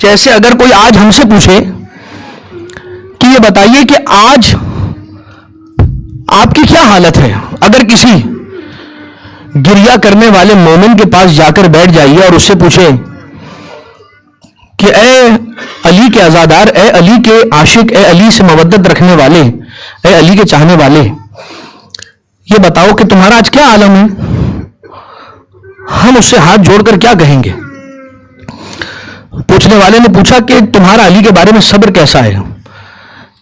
جیسے اگر کوئی آج ہم سے پوچھے کہ یہ بتائیے کہ آج آپ کی کیا حالت ہے، اگر کسی گریہ کرنے والے مومن کے پاس جا کر بیٹھ جائیے اور اس سے پوچھے کہ اے علی کے عزادار، اے علی کے عاشق، اے علی سے مودت رکھنے والے، اے علی کے چاہنے والے، یہ بتاؤ کہ تمہارا آج کیا عالم ہے، ہم اس سے ہاتھ جوڑ کر کیا کہیں گے؟ پوچھنے والے نے پوچھا کہ تمہارا علی کے بارے میں صبر کیسا ہے؟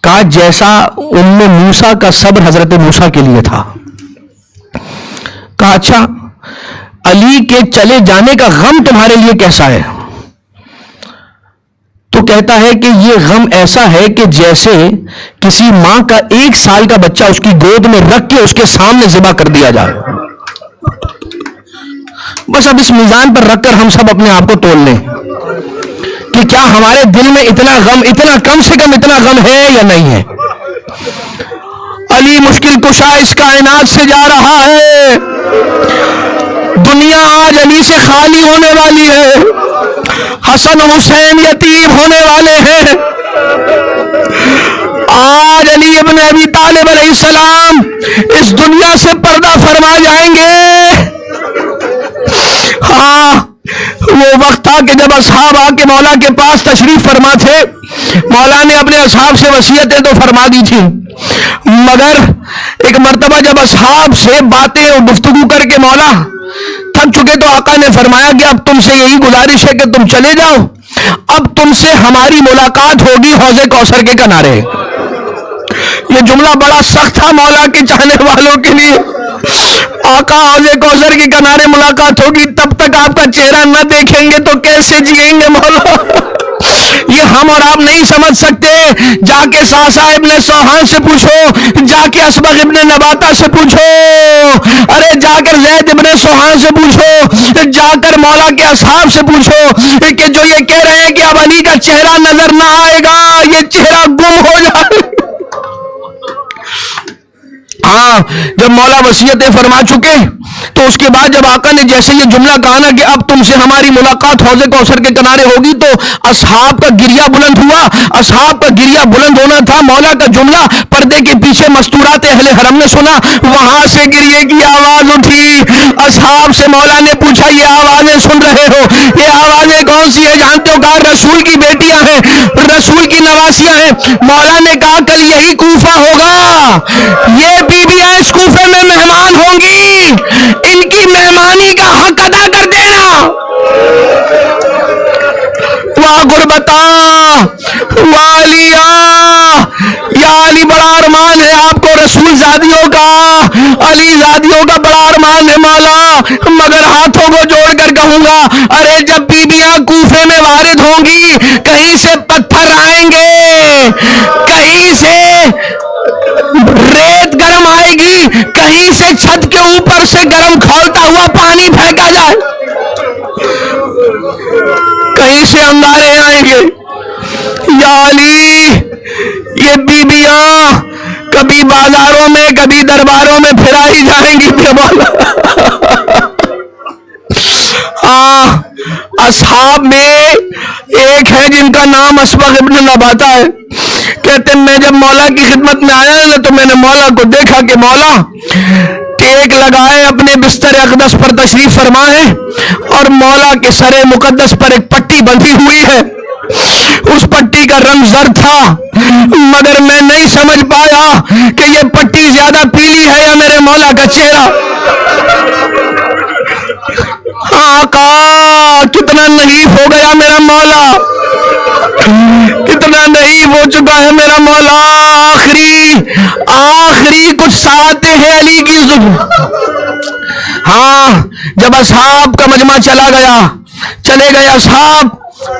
کہا جیسا ام موسیٰ کا صبر حضرت موسیٰ کے لیے تھا۔ کہا اچھا علی کے چلے جانے کا غم تمہارے لیے کیسا ہے؟ تو کہتا ہے کہ یہ غم ایسا ہے کہ جیسے کسی ماں کا 1 سال کا بچہ اس کی گود میں رکھ کے اس کے سامنے ذبح کر دیا جائے۔ بس اب اس میزان پر رکھ کر ہم سب اپنے آپ کو تول لیں کہ کیا ہمارے دل میں اتنا غم، اتنا کم سے کم اتنا غم ہے یا نہیں ہے؟ علی مشکل کشا اس کائنات سے جا رہا ہے، دنیا آج علی سے خالی ہونے والی ہے، حسن حسین یتیم ہونے والے ہیں، آج علی ابن ابی طالب علیہ السلام اس دنیا سے پردہ فرما جائیں گے۔ ہاں وہ وقت تھا کہ جب اصحاب آ کے مولا کے پاس تشریف فرما تھے، مولا نے اپنے اصحاب سے وصیتیں تو فرما دی تھی، مگر ایک مرتبہ جب اصحاب سے باتیں اور گفتگو کر کے مولا تھک چکے تو آقا نے فرمایا کہ اب تم سے یہی گزارش ہے کہ تم چلے جاؤ، اب تم سے ہماری ملاقات ہوگی حوض کوثر کے کنارے۔ یہ جملہ بڑا سخت تھا مولا کے چاہنے والوں کے لیے، آقا حوض کوثر کے کنارے ملاقات ہوگی، تب تک آپ کا چہرہ نہ دیکھیں گے تو کیسے جئیں گے مولا؟ یہ ہم اور آپ نہیں سمجھ سکتے۔ جا کے ساسا ابن سوہان سے پوچھو، جا کے اسبغ ابن نباتہ سے پوچھو، ارے جا کر زید ابن سوہان سے پوچھو، جا کر مولا کے اصحاب سے پوچھو کہ جو یہ کہہ رہے ہیں کہ اب علی کا چہرہ نظر نہ آئے گا، یہ چہرہ گم ہو جائے۔ ہاں جب مولا وصیتیں فرما چکے تو اس کے بعد جب آقا نے جیسے یہ جملہ کہا نا کہ اب تم سے ہماری ملاقات حوض کوثر کے کنارے ہوگی، تو اصحاب کا گریہ بلند ہوا۔ اصحاب کا گریہ بلند ہونا تھا، مولا کا جملہ پردے کے پیچھے مستورات اہل حرم نے سنا، وہاں سے گریے کی آواز اٹھی۔ اصحاب سے مولا نے پوچھا یہ آوازیں سن رہے ہو، یہ آوازیں کون سی ہیں؟ جانتے ہو؟ کہا رسول کی بیٹیاں ہیں، رسول کی نواسیاں ہیں۔ مولا نے کہا کل یہی کوفہ ہوگا، یہ بیویاں اس کوفے میں مہمان ہوں گی، ان کی مہمانی کا حق ادا کر دینا۔ واہ غربتا والیا، یا علی بڑا ارمان ہے آپ کو رسول زادیوں کا، علی زادیوں کا بڑا ارمان ہے مولا، مگر ہاتھوں کو جوڑ کر کہوں گا، ارے جب بیبیاں کوفے میں وارد ہوں گی، کہیں سے پتھر آئیں گے، کہیں سے ریت گرم آئے گی، کہیں سے چھت کے اوپر سے گرم کھولتا ہوا پانی پھینکا جائے، کہیں سے انگارے آئیں گے۔ یا علی یہ بیبیاں کبھی بازاروں میں کبھی درباروں میں پھرائی جائیں گی مولا۔ ہاں اصحاب میں ایک ہے جن کا نام اسبغ ابن نباتہ ہے، کہتے ہیں میں جب مولا کی خدمت میں آیا نا تو میں نے مولا کو دیکھا کہ مولا ٹیک لگائے اپنے بستر اقدس پر تشریف فرما ہے اور مولا کے سر مقدس پر ایک پٹی بندھی ہوئی ہے، اس پٹی کا رنگ زرد تھا، مگر میں نہیں سمجھ پایا کہ یہ پٹی زیادہ پیلی ہے یا میرے مولا کا چہرہ۔ ہاں آقا کتنا نحیف ہو گیا میرا مولا، کتنا نحیف ہو چکا ہے میرا مولا۔ آخری کچھ ساعتیں ہیں علی کی زبان۔ ہاں جب اصحاب کا مجمع چلے گئے اصحاب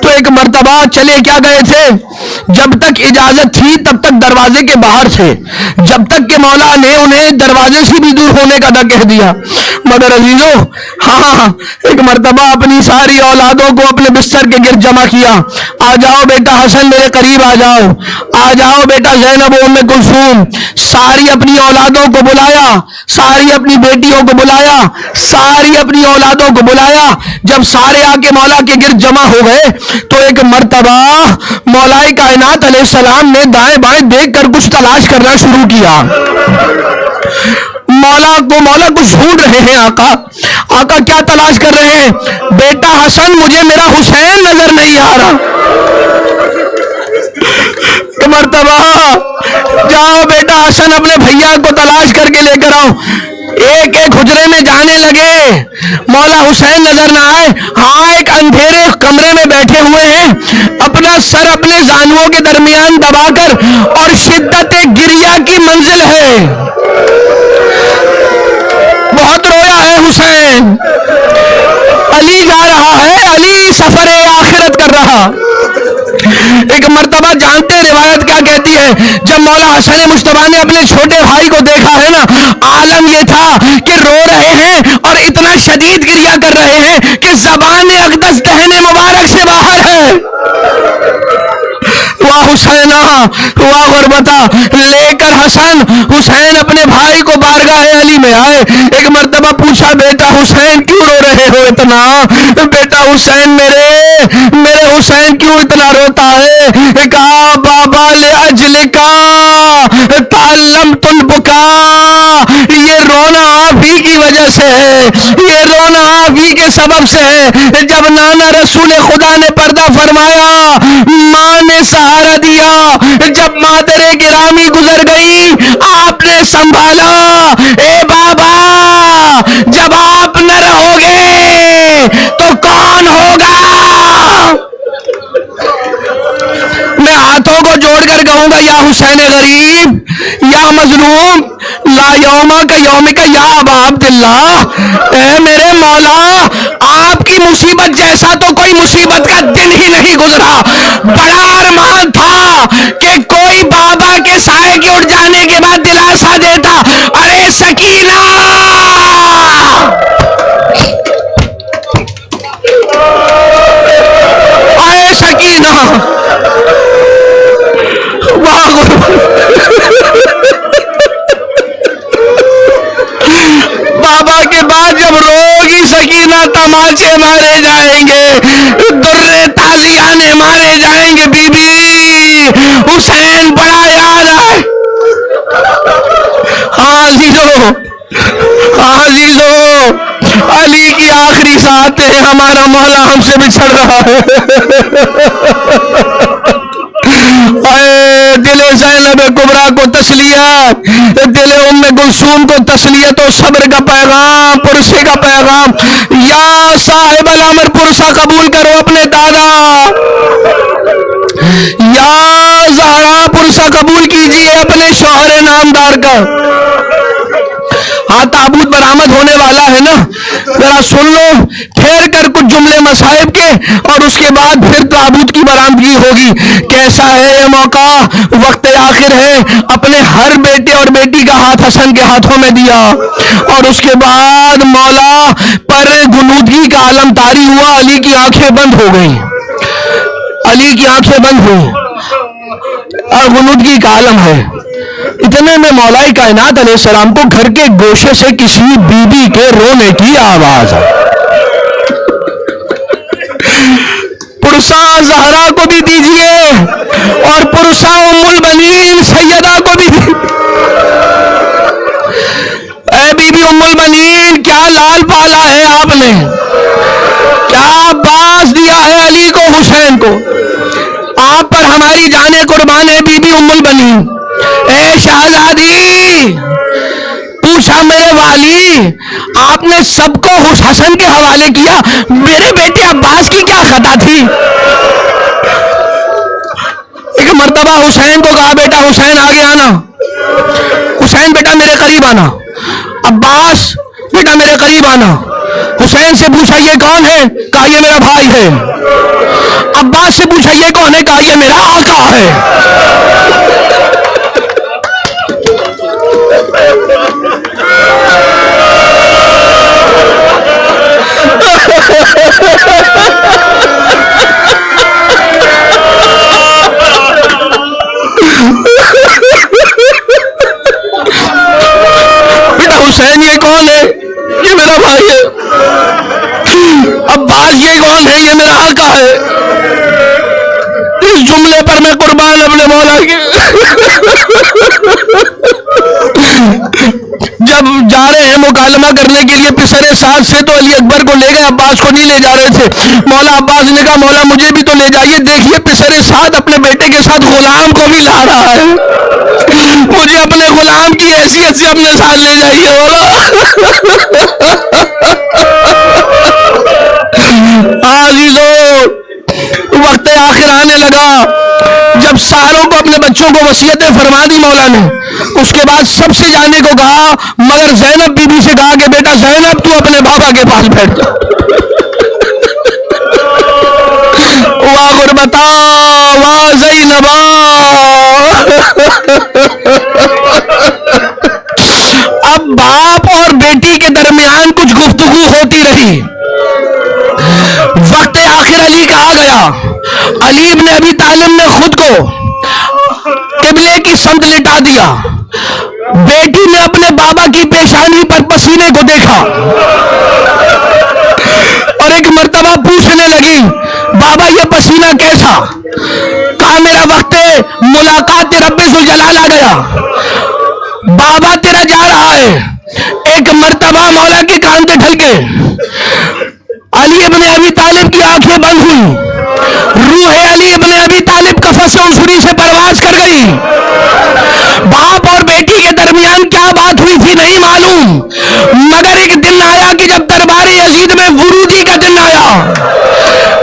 تو ایک مرتبہ چلے کیا گئے تھے جب تک اجازت تھی تب تک دروازے کے باہر تھے، جب تک کہ مولا نے انہیں دروازے سے بھی دور ہونے کا نہ کہہ دیا۔ مگر عزیزو، ہاں ایک مرتبہ اپنی ساری اولادوں کو اپنے بستر کے گرد جمع کیا۔ آ جاؤ بیٹا حسن میرے قریب آ جاؤ، آ جاؤ بیٹا زینب و ام کلثوم، ساری اپنی اولادوں کو بلایا، ساری اپنی بیٹیوں کو بلایا، ساری اپنی اولادوں کو بلایا۔ جب سارے آ کے مولا کے گرد جمع ہو گئے تو ایک مرتبہ مولائے کائنات علیہ السلام نے دائیں بائیں دیکھ کر کچھ تلاش کرنا شروع کیا۔ مولا کو ڈھونڈ رہے ہیں۔ آقا کیا تلاش کر رہے ہیں؟ بیٹا حسن، مجھے میرا حسین نظر نہیں آ رہا۔ مرتبہ جاؤ بیٹا حسن اپنے بھیا کو تلاش کر کے لے کر آؤ۔ ایک ایک حجرے میں جانے لگے، مولا حسین نظر نہ آئے۔ ہاں ایک اندھیرے کمرے میں بیٹھے ہوئے ہیں، اپنا سر اپنے زانوؤں کے درمیان دبا کر، اور شدت گریہ کی منزل ہے، بہت رویا ہے حسین۔ علی جا رہا ہے، علی سفر آخرت کر رہا۔ ایک مرتبہ جانتے روایت کیا کہتی ہے، جب مولا حسن مصطفیٰ نے اپنے چھوٹے بھائی کو دیکھا ہے نا، عالم یہ تھا کہ رو رہے ہیں اور اتنا شدید گریہ کر رہے ہیں کہ زبان اقدس دہن مبارک سے باہر ہے۔ واہ حسینہ، واہ غربتہ، لے کر حسین اپنے بھائی کو بارگاہ علی میں آئے۔ ایک مرتبہ پوچھا، بیٹا حسین کیوں رو رہے ہو اتنا؟ بیٹا حسین میرے حسین کیوں اتنا روتا ہے؟ کہا بابا لأجلکا تعلمت البکا، یہ رونا آپ ہی کی وجہ سے ہے، یہ رونا آپ ہی کے سبب سے ہے۔ جب نانا رسول خدا نے پردہ فرمایا، ماں نے سہارا دیا، جب مادر گرامی گزر گئی آپ نے سنبھالا۔ اے بابا، جب آپ نہ رہو گے تو کون ہوگا؟ میں ہاتھوں کو جوڑ کر کہوں گا، یا حسین غریب، یا مظلوم، لا یوما کا یوم کا یا ابا عبداللہ، اے میرے مولا، آپ کی مصیبت جیسا تو کوئی مصیبت کا دن ہی نہیں گزرا۔ بڑا ارمان تھا کہ کوئی بابا کے سائے کے اٹھ جانے کے بعد دلاسا دیتا، ارے سکینہ، ارے سکینہ، بابا کے بعد جب روگی سکینہ، تماچے مارے جائیں گے، درے تازیانے مارے جائیں گے، بی بی حسین بڑا یاد آئے۔ ہاں عزیزو، علی کی آخری ساتھ ہے، ہمارا مولا ہم سے بچھڑ رہا ہے۔ دل زینب کبریٰ کو تسلیت، دل ام کلثوم کو تسلیت و صبر کا پیغام، پرسے کا پیغام۔ یا صاحب الامر، پرسہ قبول کرو اپنے دادا۔ یا زہرا، پرسہ قبول کیجئے اپنے شوہر نامدار کا۔ ہاں تابوت برآمد ہونے والا ہے نا، ذرا سن لو پھیر کر کچھ جملے مصائب کے، اور اس کے بعد پھر تابوت کی برآمدگی ہوگی۔ کیسا ہے یہ موقع، وقت آخر ہے، اپنے ہر بیٹے اور بیٹی کا ہاتھ حسن کے ہاتھوں میں دیا، اور اس کے بعد مولا پر غنودگی کا عالم طاری ہوا۔ علی کی آنکھیں بند ہو گئیں، علی کی آنکھیں بند ہوئی، اور غنودگی کا عالم ہے۔ اتنے میں مولائے کائنات علیہ السلام کو گھر کے گوشے سے کسی بی بی کے رونے کی آواز آئی۔ پرسہ زہرا کو بھی دیجئے، اور پرسہ ام البنین سیدہ کو بھی دیجئے۔ اے بی بی ام البنین، کیا لال پالا ہے آپ نے، کیا باز دیا ہے علی کو، حسین کو، آپ پر ہماری جانیں قربان ہے بی بی ام البنین۔ اے شہزادی، پوچھا میرے والی، آپ نے سب کو حسن کے حوالے کیا، میرے بیٹے عباس کی کیا خطا تھی؟ ایک مرتبہ حسین کو کہا، بیٹا حسین آگے آنا، حسین بیٹا میرے قریب آنا، عباس بیٹا میرے قریب آنا۔ حسین سے پوچھا یہ کون ہے؟ کہا یہ میرا بھائی ہے۔ عباس آواز سے پوچھا یہ کون ہے؟ کہا یہ میرا آقا ہے. بیٹا حسین یہ کون ہے؟ یہ میرا بھائی ہے. عباس یہ کون ہے؟ یہ میرا آقا ہے. اس جملے پر میں قربان اپنے مولا کے. جب جا رہے ہیں مکالمہ کرنے کے لیے پسرے ساتھ سے، تو علی اکبر کو لے گئے، عباس کو نہیں لے جا رہے تھے. مولا عباس نے کہا مولا مجھے بھی تو لے جائیے، دیکھیے پسرے ساتھ اپنے بیٹے کے ساتھ غلام کو بھی لا رہا ہے، مجھے اپنے غلام کی حیثیت سے اپنے ساتھ لے جائیے مولا. وقت آخر آنے لگا. جب ساروں کو اپنے بچوں کو وصیتیں فرما دی مولا نے، اس کے بعد سب سے جانے کو کہا، مگر زینب بی بی سے کہا کہ بیٹا زینب تو اپنے بابا کے پاس بیٹھ جا. واہ غربتا واہ زینبا. اب باپ اور بیٹی کے درمیان کچھ گفتگو ہوتی رہی. وقت آخر علی کا آ گیا. علی ابن ابی طالب نے خود کو قبلے کی سمت لٹا دیا. بیٹی نے اپنے بابا کی پیشانی پر پسینے کو دیکھا اور ایک مرتبہ پوچھنے لگی، بابا یہ پسینہ کیسا؟ کہا میرا وقت ملاقات رب ذوالجلال آ گیا، بابا تیرا جا رہا ہے. ایک مرتبہ مولا کے کان سے ڈھل کے علی ابن ابی طالب کی آنکھیں بند ہوئی. روح علی ابن ابی طالب قفس عنصری سے پرواز کر گئی. باپ اور بیٹی کے درمیان کیا بات ہوئی تھی نہیں معلوم، مگر ایک دن آیا کہ جب دربار یزید میں ورودی کا دن آیا.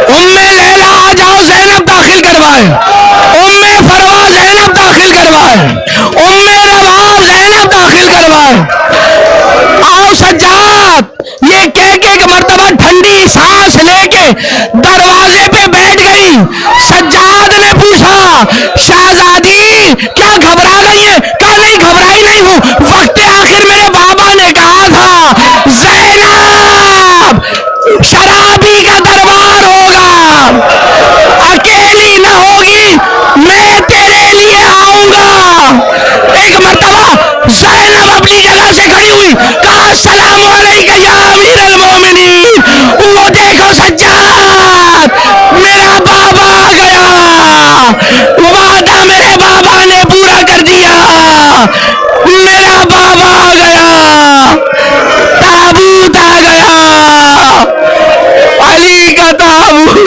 ام لیلا آ جاؤ زینب داخل کروائے، ام فروا زینب داخل کروائے، ام رباب زینب داخل کروائے. آؤ سجاد، یہ کہہ کے ایک مرتبہ ٹھنڈی سانس لے کے دروازے پہ بیٹھ گئی. سجاد نے پوچھا شہزادی کیا گھبرا گئی ہے؟ کہا نہیں گھبرائی نہیں ہوں، وقت آخر میرے بابا نے کہا تھا زینب شرابی کا دربار ہوگا، اکیلی نہ ہوگی، میں تیرے لیے آؤں گا. ایک مرتبہ زینب اپنی جگہ سے کھڑی ہوئی، کہا السلام علیکم یا امیر